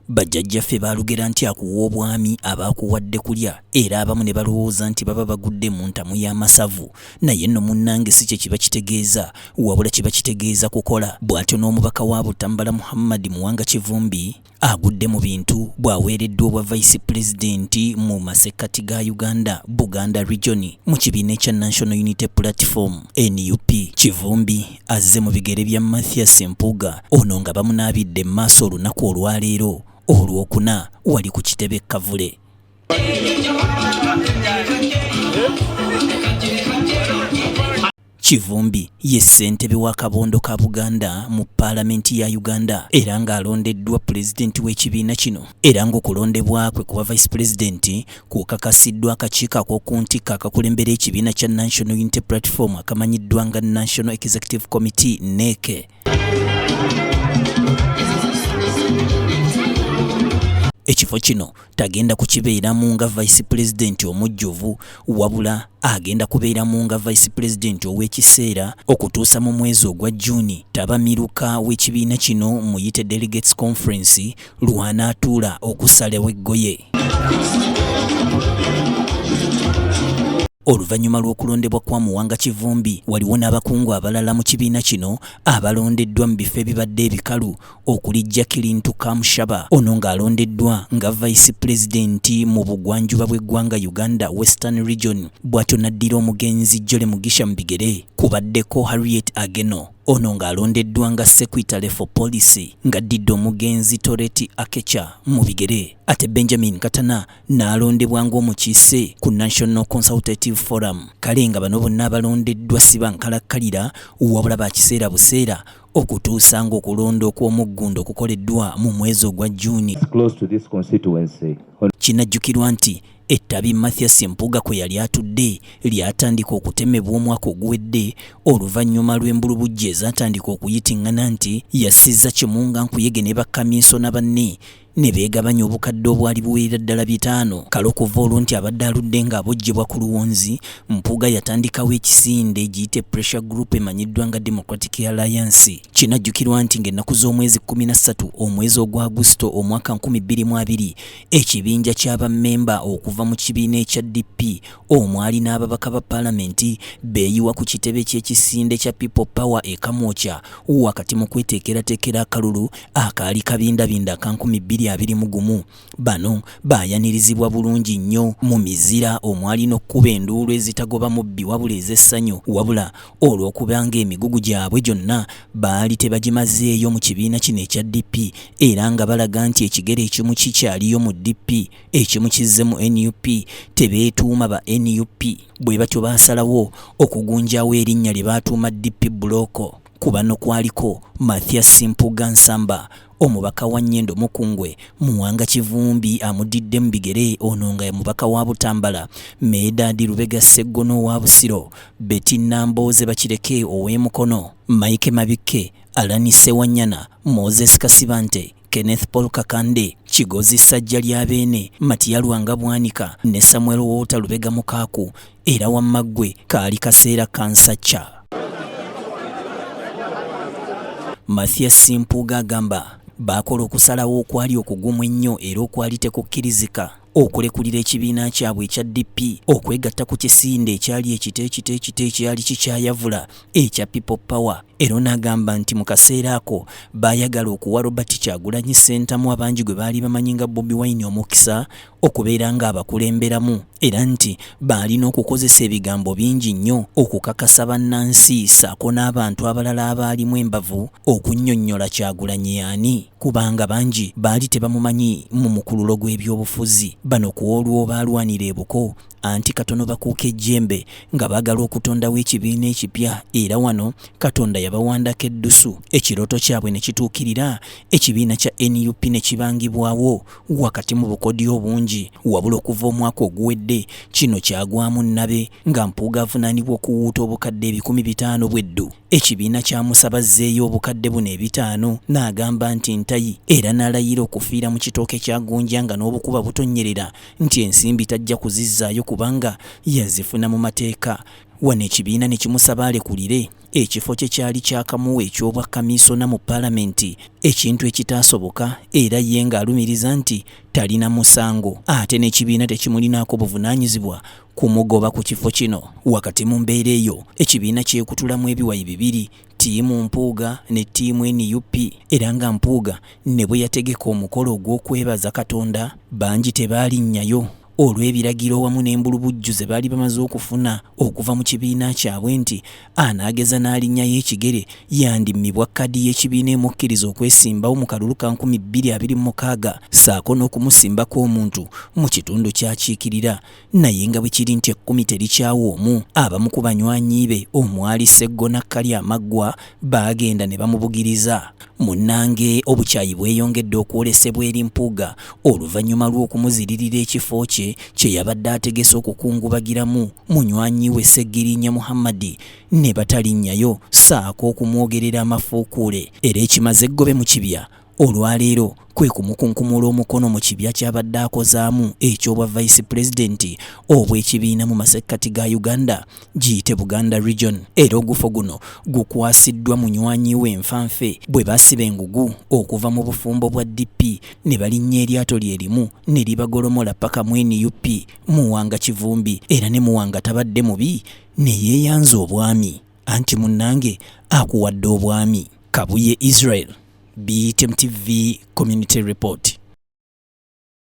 Bajjajjaffe baalugera nti akuwa obwami abaakuwadde kulya era abamu ne balowooza nti baba bagudde mu ntamu y'amasavu naye nno munnange si kye kiba kitegeeza wabula kiba kitegeeza kukola. Bw'atyo n'omubaka wa Butambala Muhammad Muwanga Kivumbi agudde mu bintu bw'aweereddwa obwa Vice President mu masekkati ga Uganda Buganda Region mu kibiina ekya National Unity Platform NUP. Kivumbi azze mu bigere bya Mathias Mpuuga ono nga bamunaabidde mu maaso olunaku olwaleero olwokuna wali ku kitebe Kavule. Kivumbi ye ssentebe wa Kabondo ka Buganda mu Paalamenti ya Uganda era ng'alondeddwa pulezidenti w'ekibiina kino era ng'okulondebwa kwe kuba Vice President kukakasiddwa akakiiko ak'okuntikka akakulembera ekibiina kya National Unity Platform akamanyiddwa nga National Executive Committee NEC. Ekifo kino tagenda kukibeeramu nga Vice President omujjuvu wabula agenda kubeeramu nga Vice President ow'ekiseera okutuusa mu mwezi ogwa Juni tabamiruka w'ekibiina kino muyite Delegates Conference lw'anaatuula okusalawo eggoye. Oluvannyuma lw'okulondebwa kwa Muwanga Kivumbi waliwo n'abakungu abalala mu kibiina kino abalondeddwa mu bifo ebibadde ebikalu okuli Jacqueline Kamushaba ono ng'alondeddwa nga Vice President mu bugwanjuba bw'eggwanga Uganda Western Region. Bw'atyo n'addira omugenzi Jole Mugisha mu bigere kubaddeko Harriet Ageno ono ng'alondeddwa nga Secretary for Policy ng'addidde omugenzi Toreti Akecha mu bigere. Ate Benjamin Katana n'alondebwa ng'omukiise ku National Consultative Forum. Kale nga bano bonna abalondeddwa si bankalakkalira wabula ba kiseera buseera okutuusa ng'okulonda okw'omuggundo okukoleddwa mu mwezi ogwa Juni. Kinajjukirwa nti ettabi Mathias Mpuuga kwe yali atudde lyatandika okutemebwa omwaka oguwedde oluvannyuma lw'embulubujje ezatandika okuyitingana nti yassizza Kimunga Nkuyege ne bakkaminsona banne ne beegabanya obukadde obwali buweera ddala 5. Kale okuva olwo nti abadde aludde ng'abojjebwa ku luwonzi, Mpuuga yatandikawo ekisinde giyite Pressure Group emanyiddwa nga Democratic Alliance. Kinajjukirwa nti ng'ennaku z'omwezi 13 omwezi ogwa Agusto omwaka 2020 ekibinja ky'abammemba okuva mu kibiina ekya DP omwali n'ababaka ba Paalamenti beeyiwa ku kitebe ky'ekisinde kya People Power e Kamwokya wakati mu kweteekerateekera akalulu akaali kabindabinda aka 2021. Bano baayanirizibwa bulungi nnyo mu mizira omwali n'okkuba enduulu ezitagoba mubbi wabula ez'essanyu wabula olw'okubanga emigugu gyabwe gyonna baali tebagimazeeyo mu kibiina kino ekya DP era nga balaga nti ekigere ekimu kikyaliyo mu DP ekimu kizze mu NUP tebeetuuma ba NUP bwe batyo baasalawo okugunjaawo erinnya lye baatuuma DP Buloko. Ku bano kwaliko Mathias Mpuuga Nsamba omubaka wa Nnyendo Mukungwe, Muwanga Kivumbi amudidde mu bigere ono nga mubaka wa Butambala, Medadi Lubega Ssegono wa Busiro, Betty Namboze Bakireke ow'Emukono, Mike Mabike, Alani Sewanyana, Moses Kasibante, Kenneth Paul Kakande, Kigozi Sajja Lyabeene, Matiya Lwanga Bwanika ne Samuel Wota Lubega Mukaaku era wammaggwe kaali kaseera kansacha. Mathias Mpuuga agamba baakola okusalawo okwali okugumu ennyo era okwali tekukkirizika okulekulira ekibiina kyabwe ekya DP okwegatta ku kisinde ekyali ekite ekyali kikyayavula ekya People Power. Era n'agamba nti mu kaseera ako baayagala okuwa Robert Kyagulanyi Ssentamu abangi gwe baali bamanyi nga Bobi Wine omukisa okubeera ng'abakulemberamu era nti baalina okukozesa ebigambo bingi nnyo okukakasa bannansi ssaako n'abantu abalala abaalimu embavu okunnyonnyola Kyagulanyi yaani kubanga bangi baali tebamumanyi mu mukululo gw'ebyobufuzi. Bano ku olwo baalwanira ebuko anti katono bakuuka ejjembe nga baagala okutondawo ekibiina ekipya era wano Katonda yabawandako eddusu ekirooto kyabwe ne kituukirira ekibiina kya NUP ne kibangibwawo wakati mu bukodyo obungi wabula okuva omwaka oguwedde kino kyagwamu nnabe nga Mpuuga avunaanibwa okuwuuta obukadde 500 bweddu. Ekibiina kyamusabazzeeyo obukadde buno 5 n'agamba nti ntayi era n'alayira okufiira mu kitooke kya Gonja nga n'obukuba butonyerera nti ensimbi tajja kuzizzaayo kubanga yazifuna mu mateeka. Wano ekibiina ne kimusaba alekulire ekifo kye kyali kyakamuwa eky'obwa kamiisona mu paalamenti, ekintu ekitaasoboka era ye ng'alumiriza nti talina musango ate n'ekibiina tekimulinaako buvunaanyizibwa kumugoba ku kifo kino. Wakati mu mbeera eyo ekibiina kyekutulamu ebiwayi bibiri, ttiimu Mpuuga ne ttiimu NUP, era nga Mpuuga ne bwe yategeka omukolo ogw'okwebaza Katonda, bangi tebaalinnyayo olw'ebiragiro wamu n'embulubujju ze baali bamaze okufuna okuva mu kibiina kyabwe nti anaageza n'alinnyayo ekigere yandimmibwa kkadi y'ekibiina emukkiriza okwesimbawo mu kalulu ka 2026 ssaako n'okumusimbako omuntu mu kitundu ky'akiikirira. Naye nga bwe kiri nti ekkumi terikyawa omu, abamu ku banywanyi be omwali Sseggona Kali Amaggwa baagenda ne bamubugiriza. Munnange obukyayi bweyongedde okwolesebwa eri Mpuuga oluvannyuma lw'okumuziririra ekifo kye yabadde ategese okukungubagiramu munywanyi we Sseggirinya Muhammad ne batalinnyayo ssaako okumwogerera amafuukuule. Era ekimaze eggobe mu kibya olwaleero kwe kumukunkumula omukono mu kibya ky'abadde akozaamu eky'obwa vice president obw'ekibiina mu masekkati ga Uganda giyite Buganda Region. Era ogufo guno gukwasiddwa munywanyi we Nfanfe bwe basiba engugu okuva mu bufumbo bwa DP ne balinnya eryato lye limu ne libagolomola paka mu NUP. Muwanga Kivumbi era ne Muwanga tabadde mubi ne yeeyanza obwami, anti munnange akuwadde obwami. Kabuye Israel, BTM TV Community Report.